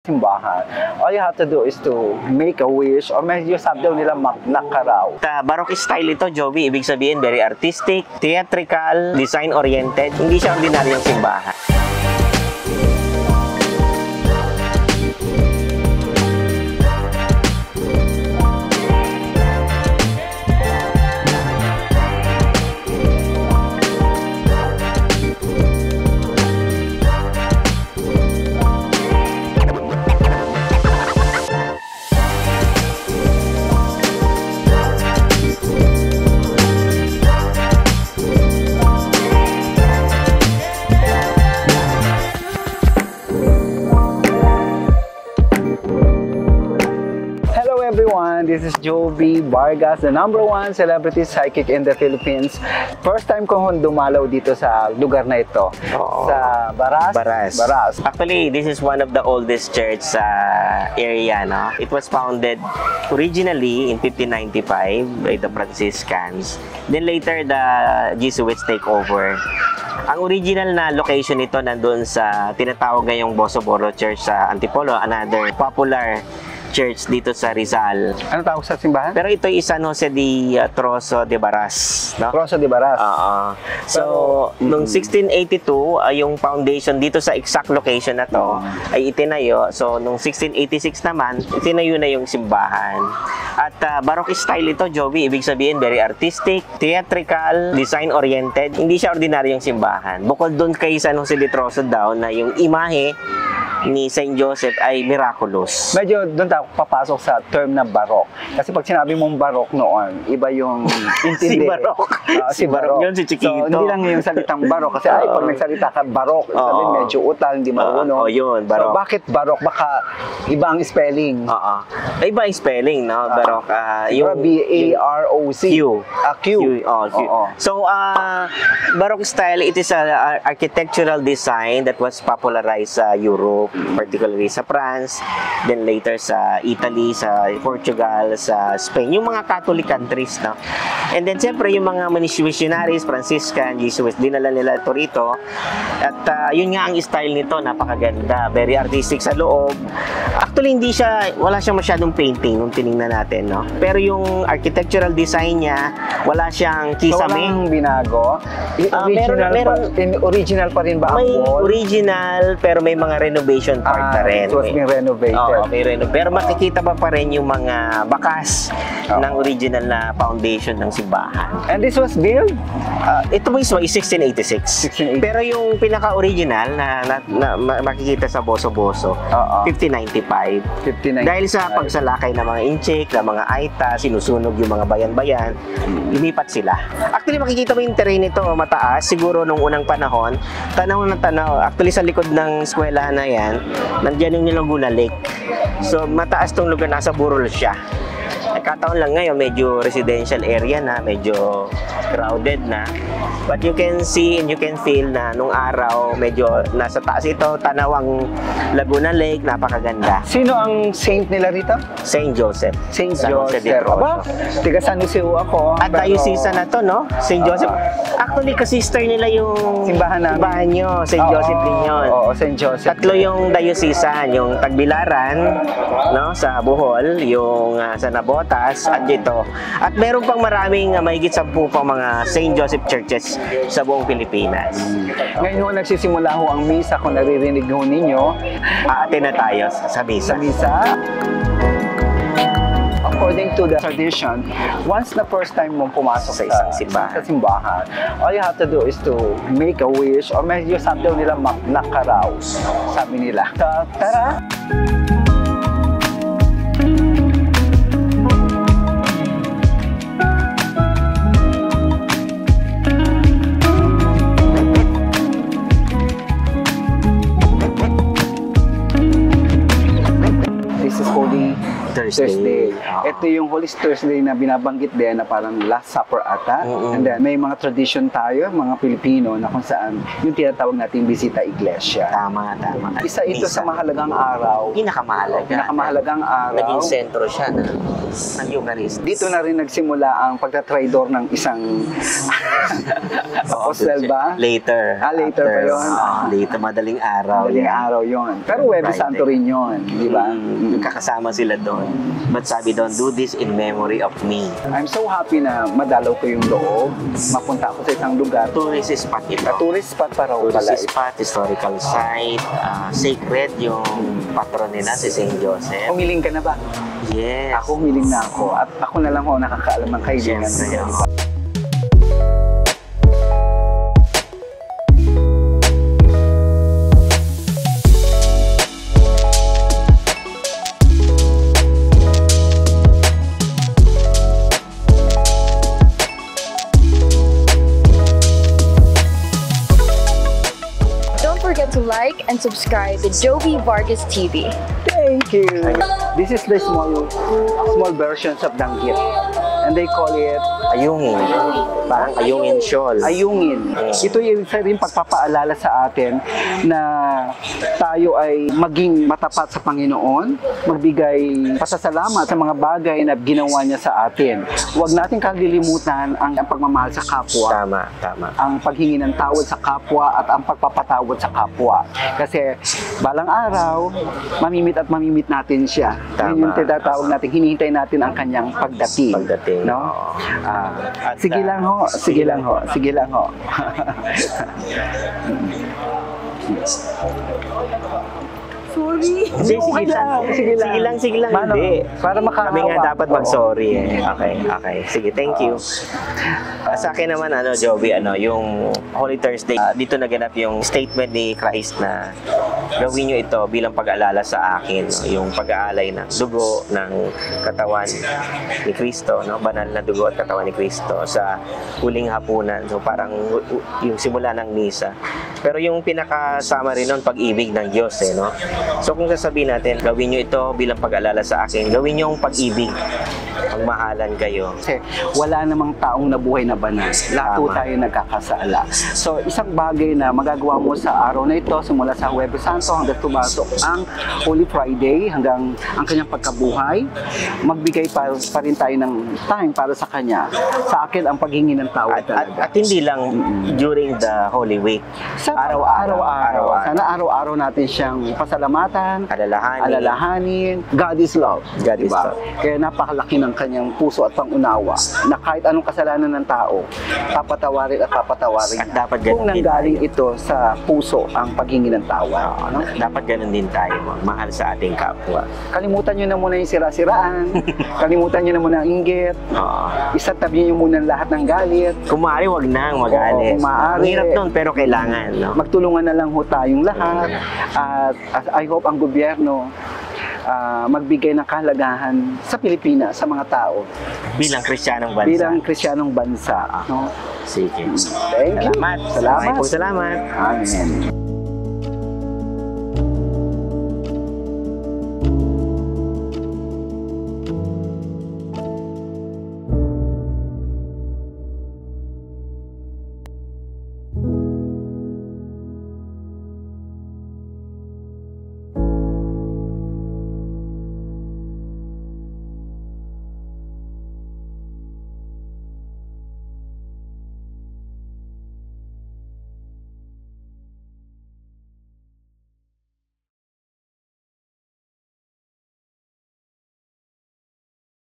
simbahan. All you have to do is to make a wish or medyo sabi daw nila magnak ka raw. Baroque style ito, Joby. Ibig sabihin, very artistic, theatrical, design-oriented. Hindi siya ordinaryong simbahan. Everyone, this is Joby Vargas, the #1 celebrity psychic in the Philippines. First time ko dumalaw dito sa lugar na ito. Sa Baras. Actually, this is one of the oldest church sa area. No? It was founded originally in 1595 by the Franciscans. Then later, the Jesuits take over. Ang original na location nito nandun sa tinatawag ngayong Bosoboro Church sa Antipolo, another popular church dito sa Rizal. Ano tawag sa simbahan? Pero ito ay San Jose de Trozo de Baras, no? Trozo de Baras. So, noong 1682, yung foundation dito sa exact location na to ay itinayo. So, noong 1686 naman, itinayo na yung simbahan. At Baroque style ito, Joby. Ibig sabihin, very artistic, theatrical, design-oriented. Hindi siya ordinaryong simbahan. Bukod doon kay San Jose de Trozo daw na yung imahe ni Saint Joseph ay miraculous. Medyo doon tayo papasok sa term na Baroque. Kasi pag sinabi mong Baroque noon, iba yung intindi. Si Baroque. Si Baroque yun, si Chiquito. So, hindi lang yung salitang Baroque. Kasi pag nagsalita ka Baroque, sabihin medyo utal, hindi marunong. Yun, Baroque. So, bakit Baroque? Baka iba ang spelling. Iba ang spelling, no? Baroque. Yung B-A-R-O-C. Q. Q. So, Baroque style, it is an architectural design that was popularized sa Europe, particularly sa France, then later sa Italy, sa Portugal, sa Spain, yung mga Catholic countries, no? And then siyempre yung mga missionaries, Franciscan, Jesuits, dinala nila ito rito. At yun nga ang style nito, napakaganda, very artistic sa loob. Actually wala siyang masyadong painting nung tiningnan natin, no? Pero yung architectural design niya, wala siyang kisame. So walang binago? Original pa rin ba ang may wall? Original, pero may mga renovation part na rin. It was being renovated. May pero makikita pa rin yung mga bakas ng original na foundation ng simbahan. And this was built? Ito mismo is 1686. Pero yung pinaka-original na makikita sa Boso-Boso, 1595. Dahil sa pagsalakay ng mga Inchik, ng mga Aita, sinusunog yung mga bayan-bayan, inipat sila. Actually, makikita mo yung terrain nito, mataas. Siguro nung unang panahon, tanaw na tanaw. Actually, sa likod ng eskwela na yan, nandiyan yung Laguna Lake. So, mataas tong lugar, nasa Burol siya. Kataon lang ngayon, medyo residential area na, medyo crowded na. But you can see and you can feel na nung araw, medyo nasa taas ito, tanawang Laguna Lake, napakaganda. Sino ang saint nila rito? Saint Joseph. Saint Joseph. Aba, tiga San Jose ako. At diocese na to, no? Saint Joseph. Actually, ka-sister nila yung simbahan nyo. Saint Joseph din yun. Oo, Saint Joseph. Tatlo yung diocesan, yung Tagbilaran, no, sa Bohol, yung sa Nabotas, at dito. At meron pang maraming mahigit 10 pang mga Saint Joseph churches sa buong Pilipinas. Ngayon ho, nagsisimula ho ang misa. Kung naririnig ho ninyo, aatin na tayo sa misa. According to the tradition, once na first time mong pumasok sa isang simbahan, all you have to do is to make a wish or medyo sabi daw nila magnak ka raw, sabi nila. Tara! This is holy Thursday. Oo. Ito yung Holy Thursday na binabanggit din na parang Last Supper ata. And then may mga tradition tayo, mga Pilipino, na kung saan yung tinatawag nating bisita iglesia. Tama. Isa ito sa mahalagang araw. Pinakamahalagang araw. Naging sentro siya ng Eucharist. Dito na rin nagsimula ang pagtatraidor ng isang apostle ba? Later. Later pa yun. Later, madaling araw. Madaling araw yun. Pero Huwebes Friday. Santo rin yun. Di ba? Kakasama sila doon. But sabi doon, do this in memory of me. I'm so happy na madalaw ko yung loob. Mapunta ako sa isang lugar. Tourist spot ito. Tourist spot pa raw pala. Tourist spot, historical site, sacred yung patron nila, si St. Joseph. Humiling ka na ba? Yes. Ako humiling na ako. At ako na lang ako nakakaalam ng kaibigan. Siyempre, ko. Don't forget to like and subscribe to Jovi Vargas TV. Thank you. This is the small versions of danggit. And they call it Ayungin. Parang ayungin shawl. ayungin. Ito yung isa rin pagpapaalala sa atin na tayo ay maging matapat sa Panginoon, magbigay pasasalamat sa mga bagay na ginawa niya sa atin. Huwag natin kalilimutan ang pagmamahal sa kapwa. Tama. Ang paghingi ng tawad sa kapwa at ang pagpapatawad sa kapwa. Kasi balang araw, mamimit natin siya. Tama. Yun yung tinatawag natin, hinihintay natin ang kanyang pagdating. No? Sige lang ho. Sorry. Sige lang. Mano, Hindi. para makakawa. Kami nga dapat mag-sorry eh. Okay. Sige, thank you. Sa akin naman, Jovi, yung Holy Thursday, dito naganap yung statement ni Christ na gawin nyo ito bilang pag-aalala sa akin. No? Yung pag-aalay ng dugo ng katawan ni Kristo, no? Banal na dugo at katawan ni Kristo sa huling hapunan. So parang yung simula ng misa. Pero yung pinakasama rin nun, pag-ibig ng Diyos. No? So kung sasabihin natin, gawin nyo ito bilang pag-aalala sa akin, gawin nyo yung pag-ibig. Pagmahalan kayo. Kasi wala namang taong nabuhay na banal. Lahat po Tama. tayo nagkakasala. So, isang bagay na magagawa mo sa araw na ito, simula sa Huwebes Santo hanggang tumasok ang Holy Friday, hanggang ang kanyang pagkabuhay, magbigay pa rin tayo ng time para sa kanya. Sa akin, ang paghingi ng tawad talaga. At hindi lang during the Holy Week. Sa Araw-araw. Sana araw-araw natin siyang pasalamatan, alalahanin. God is love. God is Diba? love. Kaya napakalaki ng kanyang puso at pangunawa na kahit anong kasalanan ng tao, papatawarin at papatawarin At niya. dapat ganun Kung din nanggaling tayo. ito sa puso ang paghingi ng tawad. No? Dapat ganun din tayo, mahal sa ating kapwa. Kalimutan nyo na muna yung sira-siraan, kalimutan nyo na muna ang inggit, isatabi nyo muna lahat ng galit, Kung maaari, wag nang mag-alis. kung maaari. Ang hirap nun, pero kailangan. No? magtulungan na lang ho tayong lahat at I hope ang gobyerno magbigay ng kahalagahan sa Pilipinas, sa mga tao, Bilang Kristiyanong bansa. bilang Kristyanong bansa. No? Sige. Thank you. Salamat. Salamat. Maraming salamat. Amen.